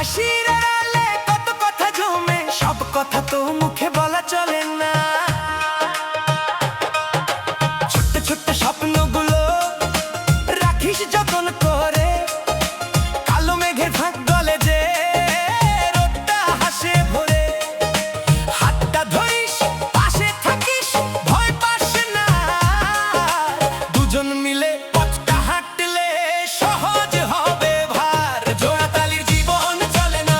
হাসির আড়ালে কত কথা জমে, সব কথা তো মুখে বলা চলে না। ছোট্ট ছোট্ট স্বপ্নগুলো রাখিস যতন করে, কালো মেঘের ফাঁক গলে যে রোদটা হাসে ভরে। হাতটা ধরিস, পাশে থাকিস, ভয় পাস না। দুজন মিলে পথটা হাঁটলে সহজ হবে ভার। জোড়াতালির জীবন চলে না,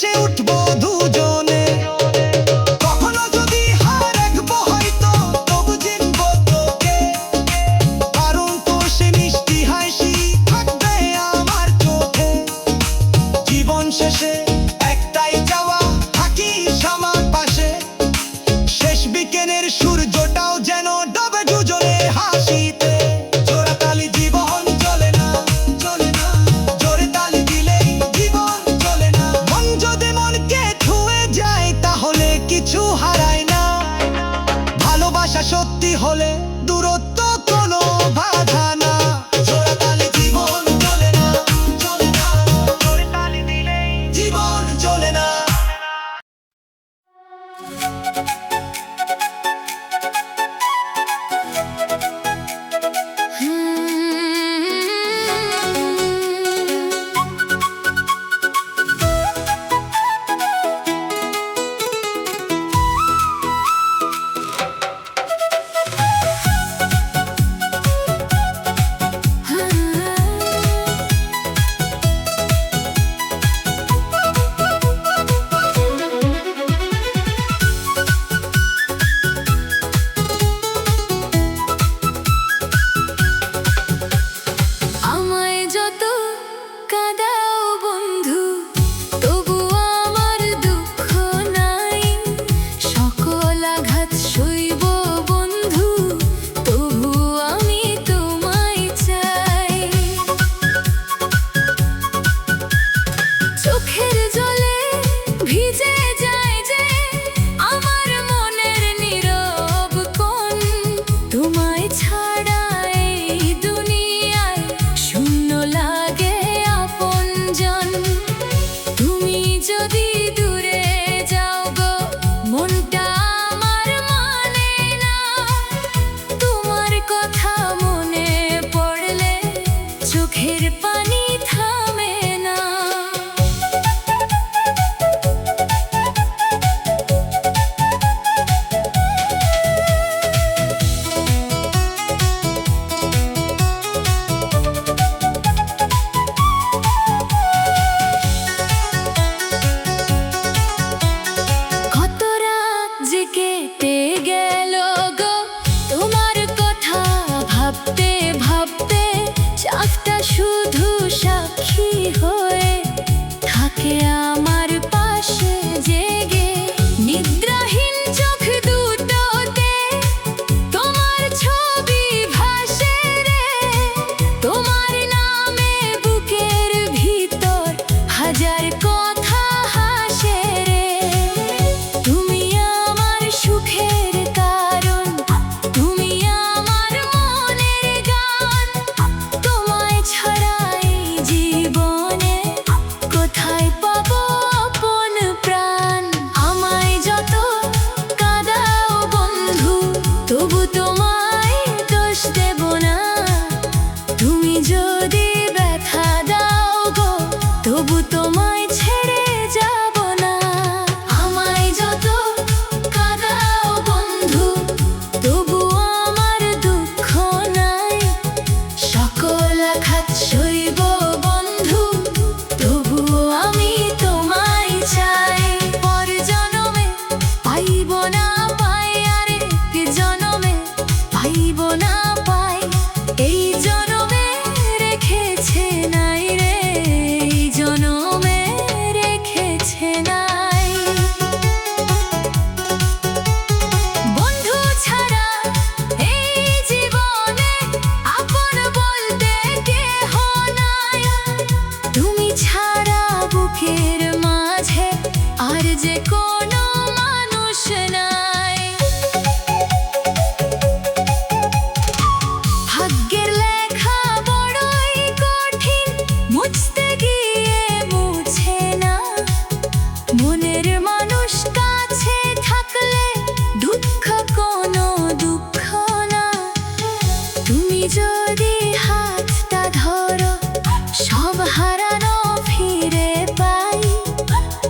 হেসে উঠবো দুজনে। কখনো যদি হারাবো হয়তো তবু চিনবো তোকে, কারণ তোর সে মিষ্টি হাসি থাকবে আমার চোখে। জীবন শেষে একটাই চাওয়া, থাকিস আমার পাশে। শেষ বিকেলের সূর্যটাও যেন ডোবে দুজনের হাসিতে। জোড়া তালি জীবন চলে না, চলে না, জোরে তালি দিলেই জীবন চলে না। মন যদি মনকে ছুঁয়ে যায় তাহলে কিছু হারায় না। ভালোবাসা সত্যি হলে দূরত্ব কোনো বাধা না। জোড়া তালি জীবন চলে না, চলে না, জোরে তালি দিলেই জীবন চলে না। আমায় যত কাঁদাও বন্ধু, তবু আমার দুঃখ নাই। সকল আঘাত সইব বন্ধু, তবু আমি তোমায় চাই। চোখের জলে ভিজে যায় যে আমার মনের নীরব কোণ। তোমায় ছাড়া এই দুনিয়ায় শূন্য লাগে আপনজন। তুমি যদি দূরে যাও গো মনটা আমার মানে না। তোমার কথা মনে পড়লে চোখের পানি থামে না। কত রাত যে কেটে গেল গো তোমার কথা ভাবতে ভাবতে। চাঁদটা শুধু সাক্ষী হয়ে থাকে আমার পাশে জেগে। নিদ্রাহীন চোখ দুটোতে তোমার ছবি ভাসে রে। তোমার নামে বুকের ভিতর হাজার কথা হাসে রে। তুমি আমার সুখের কারণ, তুমি আমার মনের গান। তোমায় ছাড়া এই জীবনে কোথায় পাবো আপন প্রাণ। আমায় যত কাঁদাও বন্ধু, তবু তোমায় দোষ দেব না। তুমি যদি ব্যথা দাও গো তবু তোমায় ছেড়ে যাব না। আমায় যত কাঁদাও বন্ধু, তবু আমার দুঃখ নাই। সকল আঘাত সইব বন্ধু, তবু আমি তোমায় চাই। পর জনমে পাইব না পাই, আরে জনমে পাইব না পাই। এই জনমে রেখেছে নাই রে, এই জনমে রেখেছে নাই। বন্ধু ছাড়া এই জীবনে আপন বলতে কেহ নাই। তুমি ছাড়া বুকের মাঝে আর যে কোনো মানুষ নাই। ভাগ্যের লেখা বড়ই কঠিন, মুছতে গিয়ে মুছে না। মনের মানুষ কাছে থাকলে দুঃখ কোনো দুঃখ না। তুমি যদি হাতটা ধরো সব হারানো ফিরে পাই।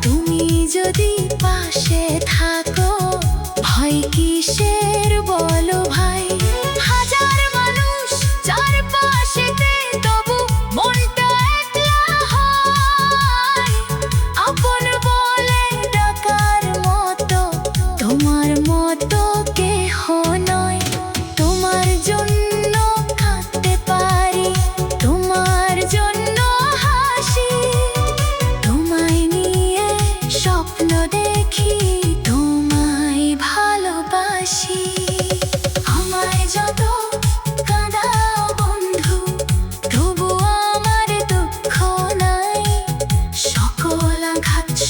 তুমি যদি পাশে থাকো ভয় কিসের বলো ভাই। হাজার মানুষ চারপাশেতে তবু মনটা একলা হয়। আপন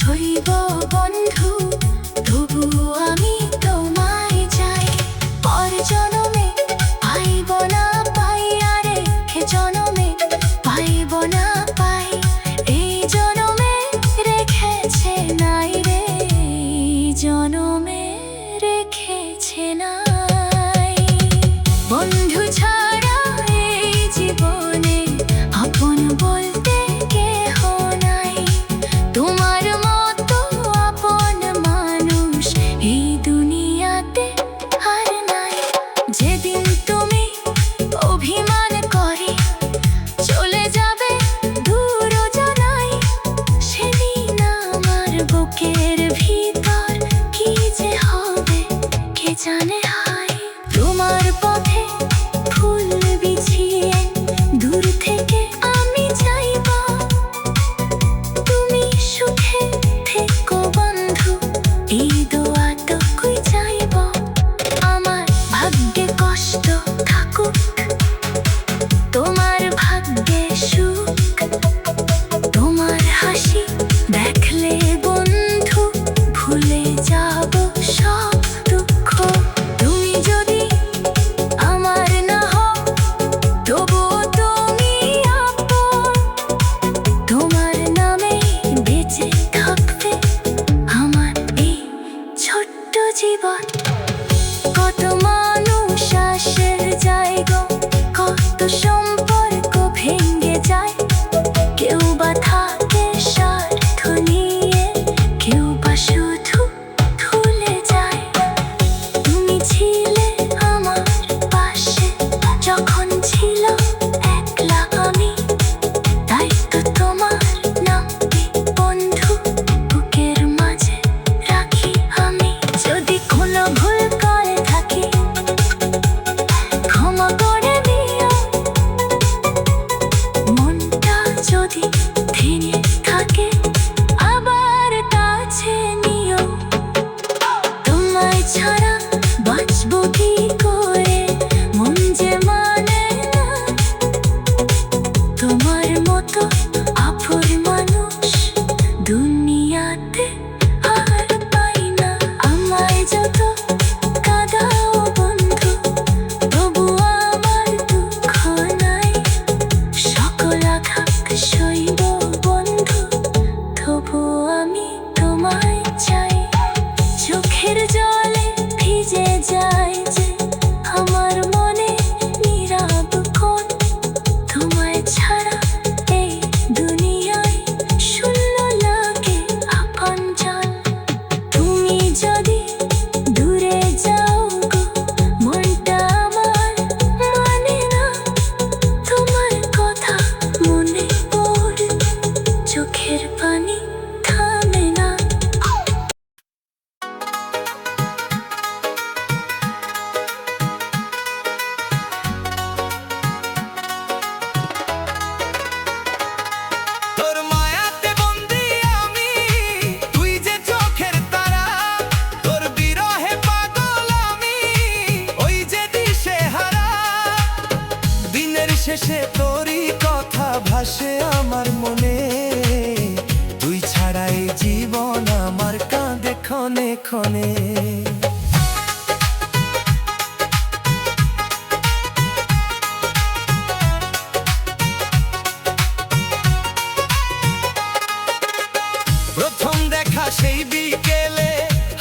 হইব বন্ধু, তবু আমি তোমায় চাই। পর জনমে পাইব না পাই, আরে হে জনমে পাইব না পাই, এই জনমে রেখেছে নাই রে, এই জনমে রেখেছে নাই। বন্ধু ছাড়া এই জীবনে আপন বলতে কেহ নাই, তোমার মতো আপন মানুষ এই দুনিয়াতে আর নাই। যেদিন তুমি অভিমান করে চলে যাবে দূর জানাই, সেদিন আমার বুকের ভিতর কি যে হবে কে জানে হায়। তোমার পথে ফুল বিছিয়ে দূর থেকে আমি চাইব, তুমি সুখে থেকো বন্ধু, এই দোয়াটুকুই চাইব। আমার ভাগ্যে কষ্ট থাকুক, তোমার ভাগ্যে সুখ, তোমার হাসি দেখলে বন্ধু ভুলে যাব সব দুঃখ। তুমি যদি আমার না হও তবুও তুমি আপন, তোমার নামে বেঁচে থাকবে আমার এই ছোট্ট জীবন। কত মানুষ আসে যায় গো, কত সম্পর্ক ভেঙে যায়, কেউ বা থাকে স্বার্থ নিয়ে, কেউ বা শুধু ভুলে যায়। তুমি ছিলে আমার পাশে যখন ছিল একলা আমি, তাই তো তোমার নামটি বন্ধু বুকের মাঝে রাখি আমি। যদি কোনো ভুল করে থাকি ক্ষমা করে দিও, মনটা যদি ভেঙে থাকে আবার কাছে নিও। তোমায় ছাড়া বাঁচবো কি করে, মন যে মানে না তোমার মতো আপন মানুষ দুনিয়াতে আর পাই না। আমায় যত কাঁদাও বন্ধু, তবু আমার দুঃখ নাই, সকল আঘাত সইব বন্ধু, তবু আমি তোমায় চাই। চোখের জলে ভিজে যায় যে আমার মনে নীরব কোণ, তোমায় ছাড়া এই দুনিয়ায় শূন্য লাগে আপনজন। তুমি যদি দূরে যাও গো, মনটা আমার মানে না, তোমার কথা মনে পড়ে চোখের পানি থামে না। তোর মায়াতে বন্দি আমি, তুই যে চোখের তারা, তোর বিরহে পাগল আমি, ওই যে দিশেহারা। দিনের শেষে তোরই কথা ভাসে আমার মনে, তুই ছাড়া এই জীবন আমার কাঁদে ক্ষণে ক্ষণে। প্রথম দেখা সেই বিকেলে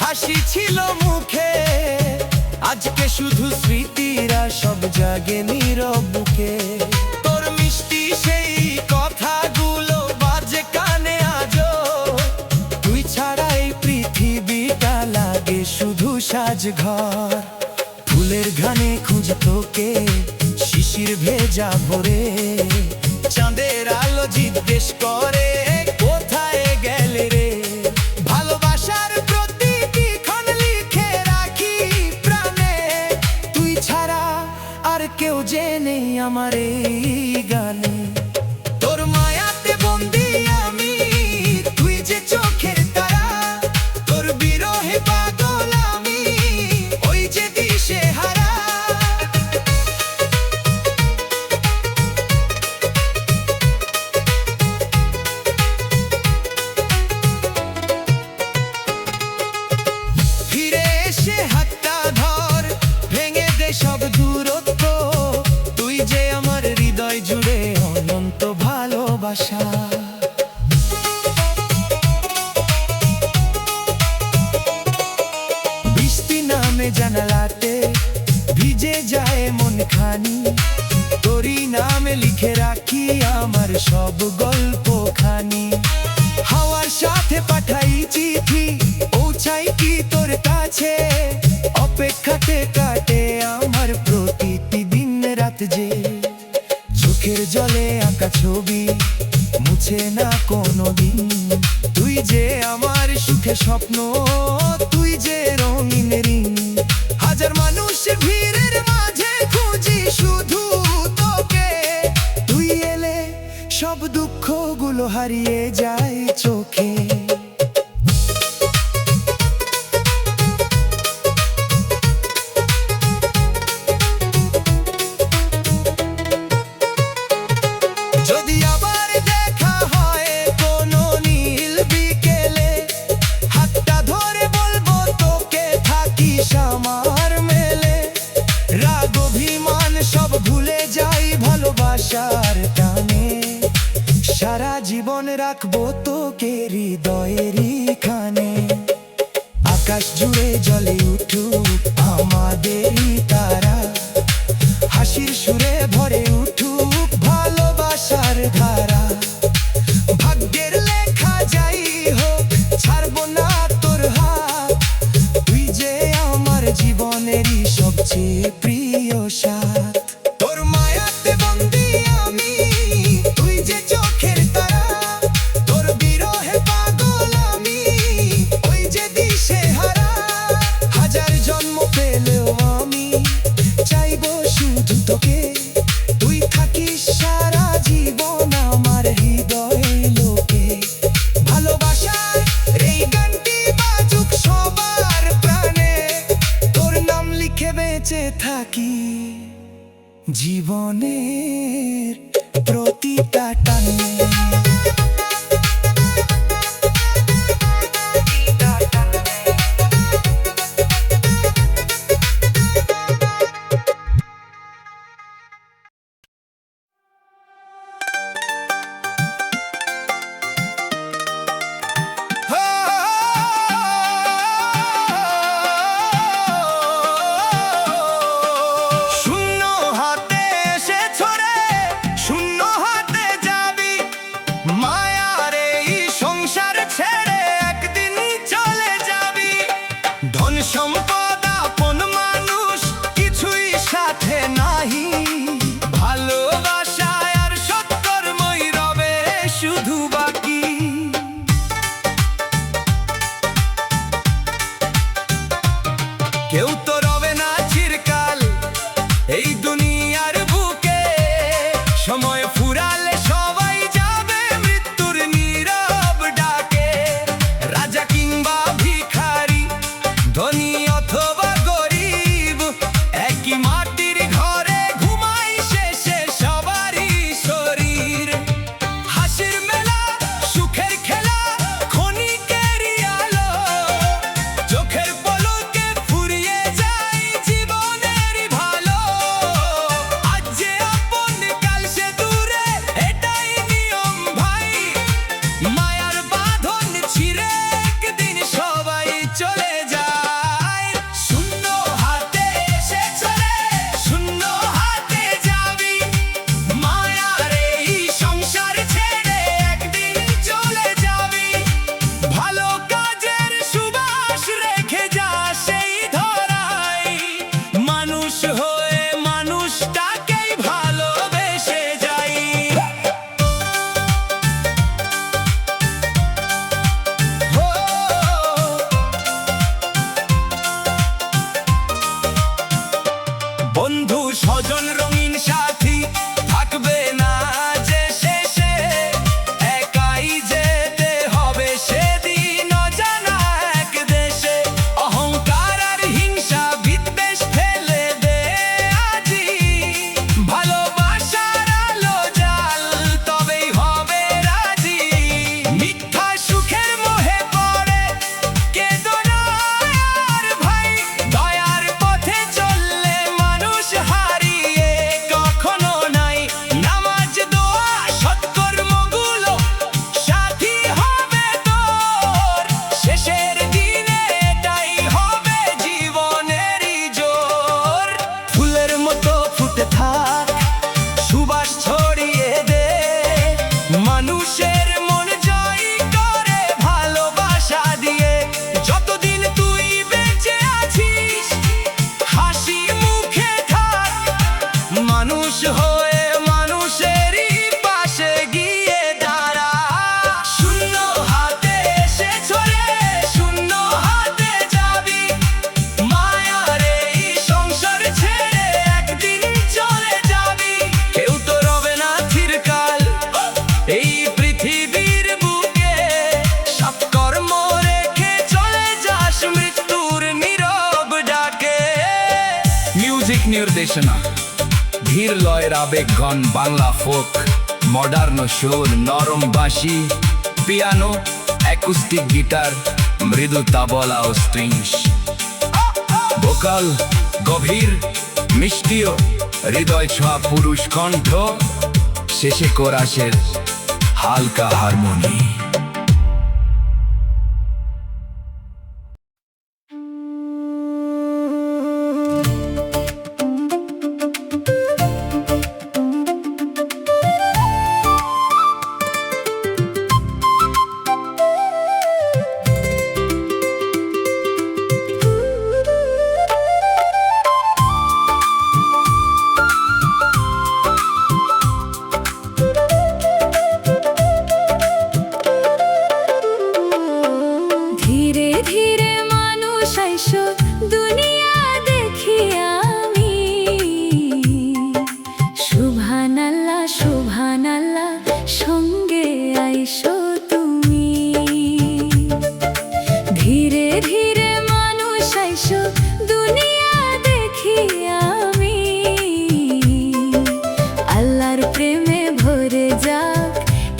হাসি ছিল মুখে, আজকে শুধু স্মৃতিরা সব জাগে নীরব বুকে। তোর মিষ্টি সেই কথাগুলো বাজে কানে আজও, তুই ছাড়া এই পৃথিবীটা লাগে শুধু সাজঘর। ফুলের ঘানে খুঁজ তোকে শিশির ভেজা ভরে, চাঁদের আলো জিজ্ঞেস করে কোথায় গেলে রে। ভালোবাসার প্রতিটি ক্ষণ লিখে রাখি প্রাণে, তুই ছাড়া আর কেউ যে নেই আমার এই গানে। তোর মায়াতে বন্দি আমি, তুই যে চোখের তারা, তোর বিরহে পাগল আমি, ওই যে দিশেহারা। ভালোবাসা। বৃষ্টি নামে জানালাতে ভিজে যায় মন খানি, তোরই নামে লিখে রাখি আমার সব গল্প খানি। হাওয়ার সাথে পাঠাই চিঠি, পৌঁছাই কি তোর কাছে, অপেক্ষাতে কাটে আমার প্রতিটি দিন রাত যে। চোখের জলে আঁকা ছবি মুছে না কোনোদিন, তুই যে আমার সুখে স্বপ্ন, তুই যে রঙিন রিং। হাজার মানুষের ভিড়ের মাঝে খুঁজি শুধু তোকে, তুই এলে সব দুঃখগুলো হারিয়ে যায় চোখে। যদি আবার দেখা হয় কোনো নীল বিকেলে, হাতটা ধরে বলবো তোকে থাকিস আমার মেলে। রাগ অভিমান সব ভুলে যাই ভালোবাসার টানে, সারা জীবন রাখবো তোকে হৃদয়েরই খানে। আকাশ জুড়ে জ্বলে উঠুক আমাদেরই তারা, হাসির সুরে ভরে উঠুক ভালোবাসার ধারা। ভাগ্যের লেখা যাই হোক ছাড়বো না তোর হাত, তুই যে আমার জীবনেরই সবচেয়ে প্রিয় সাথ। তোর মায়াতে বন্দি আমি, তুই যে চোখের তারা, তোর বিরহে পাগল আমি, ওই যে দিশেহারা। হাজার জন্ম পেলেও আমি চাইবো শুধু তোকে, তুই থাকিস সারা জীবন আমার হৃদয় লোকে। ভালোবাসার এই গানটি বাজুক সবার প্রাণে, তোর নাম লিখে বেঁচে থাকি জীবনের প্রতিটা টানে। শূন্য হাতে এসেছ রে, শূন্য হাতে যাবি, মায়ার এই সংসার ছেড়ে একদিন চলে যাবি। ধন সম্পদ আপন মানুষ কিছুই সাথে নাহি, ভালোবাসায় আর সৎকর্মই রবে শুধু বাকি। কেউ তো রবে না চিরকাল এই দুনিয়ার বুকে, সময় ফুরালে সবাই যাবে মৃত্যুর নীরব ডাকে। রাজা কিংবা ভিখারি, ধনী অথবা গরিব, একই মাটির ঘরে ঘুমাই শেষে সবারই শরীর। হাসির মেলা সুখের খেলা ক্ষণিকেরই আলো, চোখের পলকে ফুরিয়ে নির্দেশনা, ধীর লয়ের আবেগঘন বাংলা ফোক, মডার্ন সুর, নরম বাঁশি, পিয়ানো, অ্যাকুস্টিক গিটার, মৃদু তাবলা ও স্ট্রিংস। ভোকাল গভীর, মিষ্টিও, হৃদয় ছোঁয়া পুরুষ কণ্ঠ, শেষে কোরাসের হালকা হারমোনি। ধীরে ধীরে মানুষ আইসো দুনিয়া দেখি আমি। সুবহানাল্লাহ সুবহানাল্লাহ, সঙ্গে আইসো তুমি। ধীরে ধীরে মানুষ আইসো দুনিয়া দেখি আমি। আল্লাহর প্রেমে ভরে যাক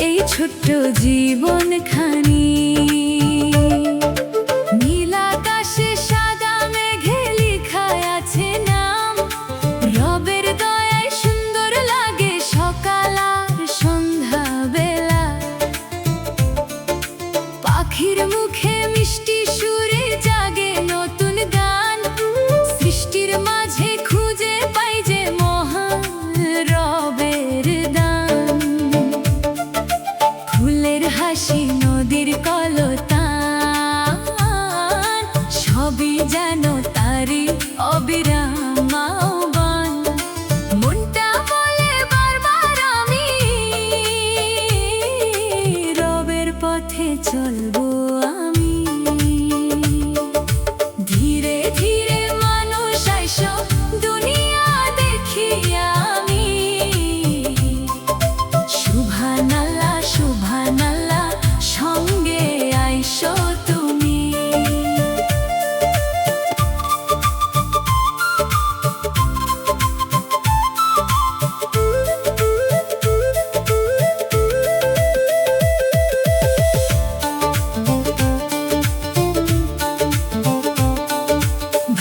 এই ছোট্ট জীবন খানি। নীল আকাশে সাদা মেঘে লেখা আছে নাম, রবের দয়ায় সুন্দর লাগে সকাল আর সন্ধ্যা বেলা। পাখির মুখে মিষ্টি সুরে জাগে নতুন গান, সৃষ্টির মাঝে খুঁজে পাই যে মহান রবের দান। ফুলের হাসি, নদীর কলতান, সবই যেন তারি অবিরাম আহ্বান। মনটা বলে বারবার আমি রবের পথে চলবো আমি। ধীরে ধীরে মানুষ আইসো দুনিয়া দেখি আমি। সুবহানাল্লাহ সুবহানাল্লাহ, সঙ্গে আইসো তুমি।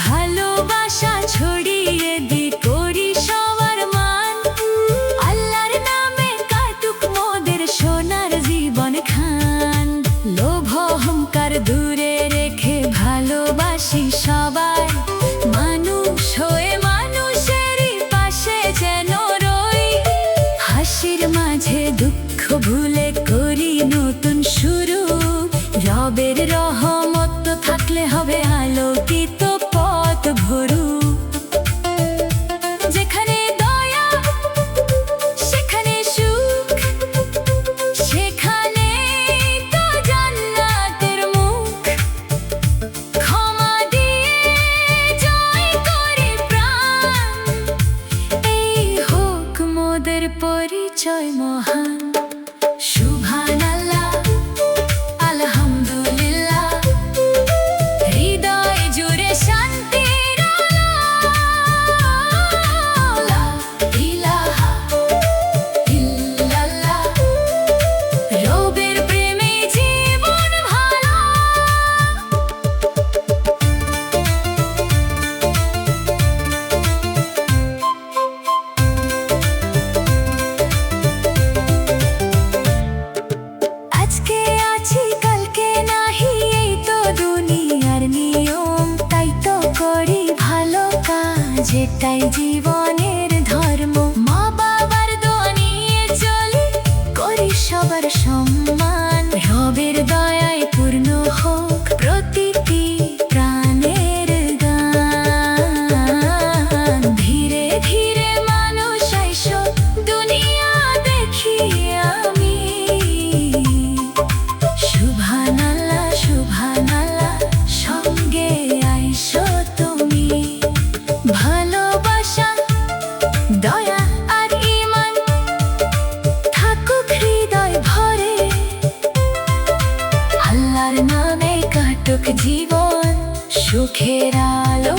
ভালোবাসা ছড়িয়ে দি করি সবার মান, আল্লাহর নামে কাটুক মোদের সোনার জীবন খান। লোভ অহংকার দূরে রেখে ভালোবাসি সবাই, মানুষ হয়ে মানুষেরই পাশে যেন রই। হাসির মাঝে দুঃখ ভুলে করি নতুন শুরু, রবের রহমত থাকলে হবে আলোকিত পথ ভরু। যেখানে দয়া সেখানে সুখ, সেখানে তো জান্নাতের মুখ। ক্ষমা দিয়ে জয় করি প্রাণ, এই হোক মোদের পরিচয় মহান। সুবহানাল্লাহ আলহামদুলিল্লাহ, হৃদয় জুড়ে শান্তির আলো। লা ইলাহা ইল্লাল্লাহ, রবের প্রেমে জীবন ভালো। আজকে আছি কালকে নাহি, এই তো দুনিয়ার নিয়ম। তাই তো করি ভালো কাজ, এটাই জীবনের ধর্ম। মা বাবার দোয়া নিয়ে চলি, করি সবার সম্মান। রবের দয়ায় পূর্ণ হোক প্রতিটি প্রাণের গান। ধীরে ধীরে মানুষ আইসো দুনিয়া দেখি আমি। সুবহানাল্লাহ সুবহানাল্লাহ, সঙ্গে আইসো তুমি। ভালোবাসা, দয়া আর ঈমান থাকুক হৃদয় ভরে। আল্লাহর নামে কাটুক জীবন সুখের আলো।